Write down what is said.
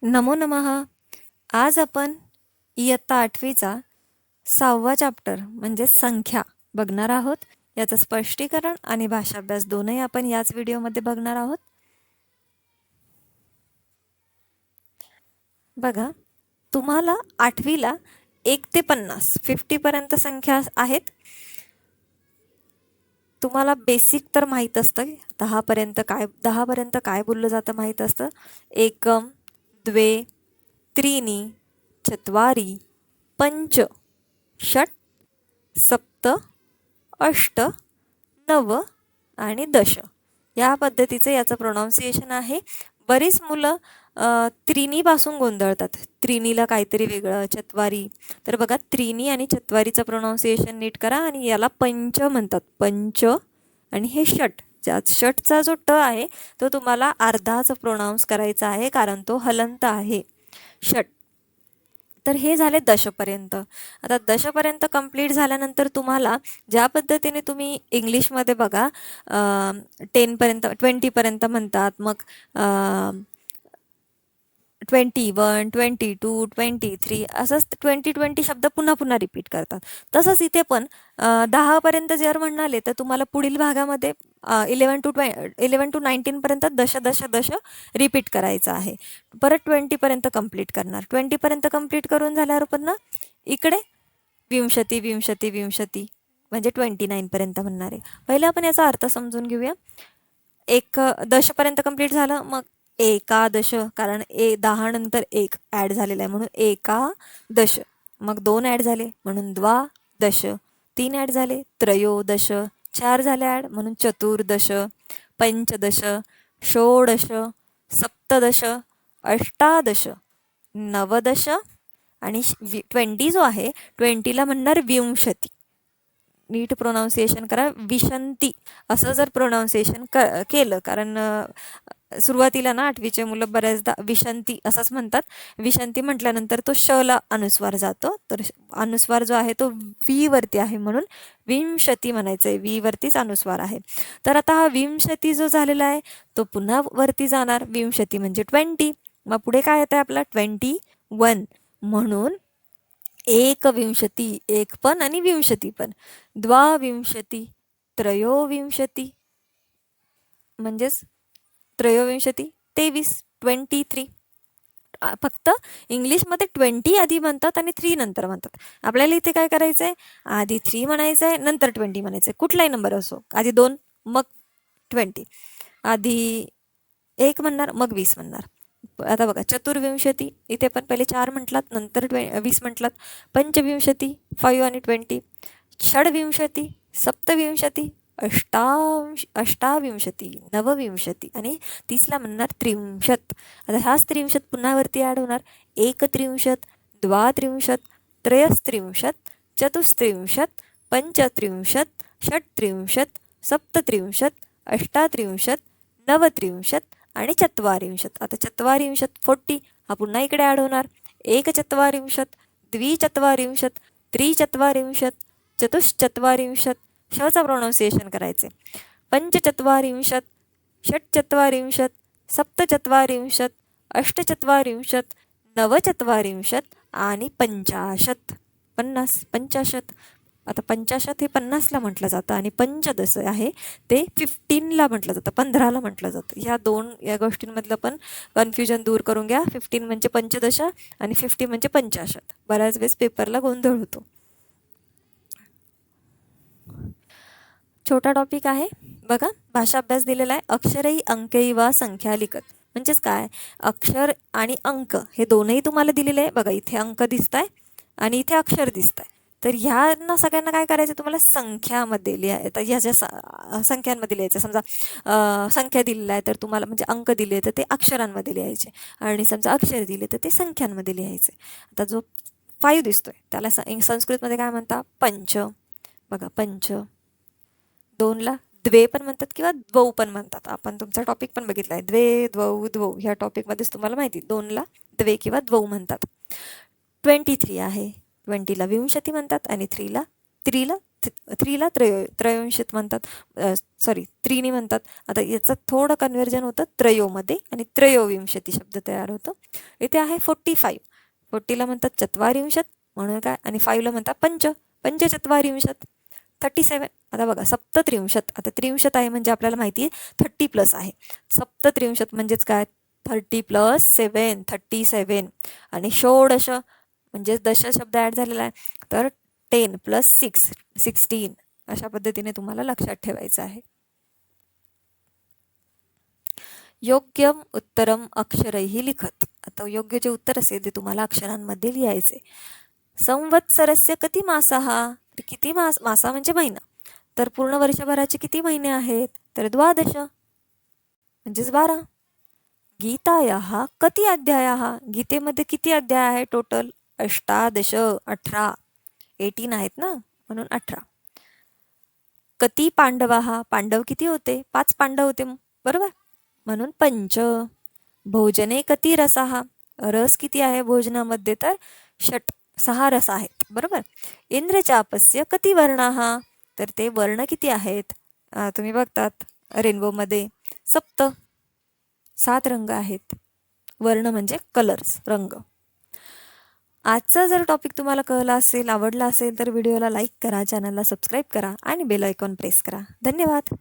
नमो नमः. आज आपण इयत्ता 8वीचा 6वा चॅप्टर म्हणजे संख्या बघणार आहोत. याचं स्पष्टीकरण आणि भाषाभ्यास दोनही आपण याच व्हिडिओमध्ये बघणार आहोत. बघा, तुम्हाला 8वीला 1 ते 50 पर्यंत संख्या आहेत. तुम्हाला बेसिक तर माहीत असतं, 10 पर्यंत काय बोललं जातं माहीत असतं. एकम, द्वे, त्रीणी, चत्वारी, पंच, षट, सप्त, अष्ट, नव आणि दश या पद्धतीचं याचं प्रोनाऊन्सिएशन आहे. बरीच मुलं त्रिनीपासून गोंधळतात. त्रिनीला काहीतरी वेगळं, चत्वारी. तर बघा, त्रिनी आणि चत्वारीचं प्रोनाऊन्सिएशन नीट करा आणि याला पंच म्हणतात. पंच आणि हे षट. षटचा जो ट आहे तो तुम्हाला अर्धाच प्रोनाऊन्स करायचा आहे, कारण तो हलंत आहे. षट. तर हे झाले दशपर्यंत. आता दशपर्यंत कंप्लीट झाल्यानंतर तुम्हाला ज्या पद्धतीने तुम्ही इंग्लिशमध्ये बघा 10पर्यंत 20पर्यंत म्हणतात, मग 21, 22, 23 असंच 20 शब्द पुन्हा पुन्हा रिपीट करतात. तसंच इथे पण 10पर्यंत जर म्हणाले तर तुम्हाला पुढील भागामध्ये 11 to 19पर्यंत दश दश दश रिपीट करायचं आहे. परत 20पर्यंत कंप्लीट करणार. 20पर्यंत कंप्लीट करून झाल्यावर पुन्हा इकडे विंशती विंशती विंशती म्हणजे 29पर्यंत म्हणणार आहे. पहिले आपण याचा अर्थ समजून घेऊया. एक दशपर्यंत कंप्लीट झालं, मग एकादश, कारण 10 नंतर 1 ॲड झालेला आहे म्हणून एकादश. मग 2 ॲड झाले म्हणून द्वादश. 3 ॲड झाले त्रयोदश. 4 झाले ॲड म्हणून चतुर्दश, पंचदश, षोडश, सप्तदश, अष्टादश, नवदश आणि 20 जो आहे 20ला म्हणणार विंशती. नीट प्रोनाऊन्सिएशन करा. विशंती असं जर प्रोनाऊन्सिएशन केलं, कारण सुरुवातीला ना 8वीचे मुलं बऱ्याचदा विशंती असंच म्हणतात. विशंती म्हटल्यानंतर तो शला अनुस्वार जातो, तर अनुस्वार जो आहे तो वी वरती आहे म्हणून विंशती म्हणायचं आहे. वी वरतीच अनुस्वार आहे. तर आता हा विंशती जो झालेला आहे तो पुन्हा वरती जाणार. विंशती म्हणजे 20. मग पुढे काय येतं आपला 21 म्हणून एकविंशती, एक पण आणि विंशती पण. द्वाविंशती, त्रयोविंशती म्हणजेच त्रयोविंशती 23, 23. फक्त इंग्लिशमध्ये 20 आधी म्हणतात आणि 3 नंतर म्हणतात. आपल्याला इथे काय करायचं आहे, आधी 3 म्हणायचं आहे, नंतर 20 म्हणायचं आहे. कुठलाही नंबर असो, आधी 2 मग 20, आधी 1 म्हणणार मग 20 म्हणणार. आता बघा, चतुर्विंशती इथे पण पहिले 4 म्हटलात, नंतर 20 म्हटलात. पंचविंशती 5 आणि 20. षडविंशती, सप्तविंशती, अष्टाविंशती, नवविंशती आणि 30ला म्हणणार त्रिंशत. आता हाच त्रिंशत पुन्हा वरती ॲड होणार. एकत्रिंशत, द्वात्रिंशत, त्रयस्त्रिंशत, चतुस्त्रिंशत, पंचत्रिंशत, षट्त्रिंशत, सप्तत्रिंशत, अष्टात्रिंशत, नवत्रिंशत आणि चत्वारिंशत. आता चत्वारिंशत 40 हा पुन्हा इकडे ॲड होणार. एकचत्वारिंशत, द्विचत्वारिंशत, त्रिचत्वारिंशत, चतुश्चत्वारिंशत. शचं प्रोनाऊन्सिएशन करायचे. पंचचत्वारिंशत, षट्चत्वारिंशत, सप्तचत्वारिंशत, अष्टचत्वारिंशत, नवचत्वारिंशत आणि 50. 50. आता 50 हे 50ला म्हटलं जातं आणि पंचदश आहे ते 15ला म्हटलं जातं, 15ला म्हटलं जातं. या गोष्टींमधलं पण कन्फ्युजन दूर करून घ्या. 15 म्हणजे पंचदश आणि 50 म्हणजे 50. बऱ्याच वेळेस पेपरला गोंधळ होतो. छोटा टॉपिक आहे बघा. भाषा अभ्यास दिलेला आहे. अक्षरही अंकही वा संख्या लिखत. म्हणजेच काय, अक्षर आणि अंक हे दोनही तुम्हाला दिलेले आहे. बघा, इथे अंक दिसत आहे आणि इथे अक्षर दिसत आहे. तर ह्यांना सगळ्यांना काय करायचं, तुम्हाला संख्यामध्ये लिहायचं. ह्याच्या संख्यांमध्ये लिहायचं. समजा संख्या दिलेला आहे तर तुम्हाला म्हणजे अंक दिले तर ते अक्षरांमध्ये लिहायचे आणि समजा अक्षर दिले तर ते संख्यांमध्ये लिहायचे. आता जो 5 दिसतोय त्याला संस्कृतमध्ये काय म्हणतात, पंच. बघा, पंच. 2ला द्वे पण म्हणतात किंवा द्वौ पण म्हणतात. आपण तुमचा टॉपिक पण बघितला आहे, द्वे, द्वौ, द्वौ. ह्या टॉपिकमध्येच तुम्हाला माहिती, 2ला द्वे किंवा द्वौ म्हणतात. 23 आहे, 20ला विंशती म्हणतात आणि 3ला थ्रीला त्रयोविंशत म्हणतात, सॉरी त्रीनी म्हणतात. आता याचं थोडं कन्व्हर्जन होतं त्रयोमध्ये आणि त्रयोविंशती शब्द तयार होतो. इथे आहे 45. 40ला म्हणतात चत्वारिंशत म्हणून काय, आणि 5ला म्हणतात पंचचत्वारिंशत. 37. आता बघा सप्तत्रिंशत, आता त्रिंशत आहे म्हणजे आपल्याला माहिती आहे 30+ आहे. सप्तत्रिंशत म्हणजेच काय 30+7 37. आणि षोडश म्हणजे दश शब्द ॲड झालेला आहे, तर 10+6 16. अशा पद्धतीने तुम्हाला लक्षात ठेवायचं आहे. योग्यम उत्तरम अक्षरैहि लिखत. आता योग्य जे उत्तर असेल ते तुम्हाला अक्षरांमध्ये लिहायचे. संवत्सरस्य कति मासाः, तर किती मासा म्हणजे महिना. तर पूर्ण वर्षभराचे किती महिने आहेत, तर 12 म्हणजेच 12. गीतायाः कति अध्यायाः, गीतेमध्ये किती अध्याय आहे टोटल, 18 18 आहेत ना, म्हणून 18. कति पांडवाः, पांडव किती होते, 5 पांडव होते बरोबर, म्हणून 5. भोजने कति रसाः, रस किती आहे भोजनामध्ये, तर 6 रस आहेत बरोबर. इंद्रचापस्य कति वर्णाः, तर ते वर्ण किती आहेत, तुम्ही बघतात रेनबोमध्ये 7 रंग आहेत. वर्ण म्हणजे कलर्स, रंग. आजचा जर टॉपिक तुम्हाला कळला असेल, आवडला असेल तर व्हिडिओला लाईक करा, चॅनलला सबस्क्राईब करा आणि बेल आयकॉन प्रेस करा. धन्यवाद.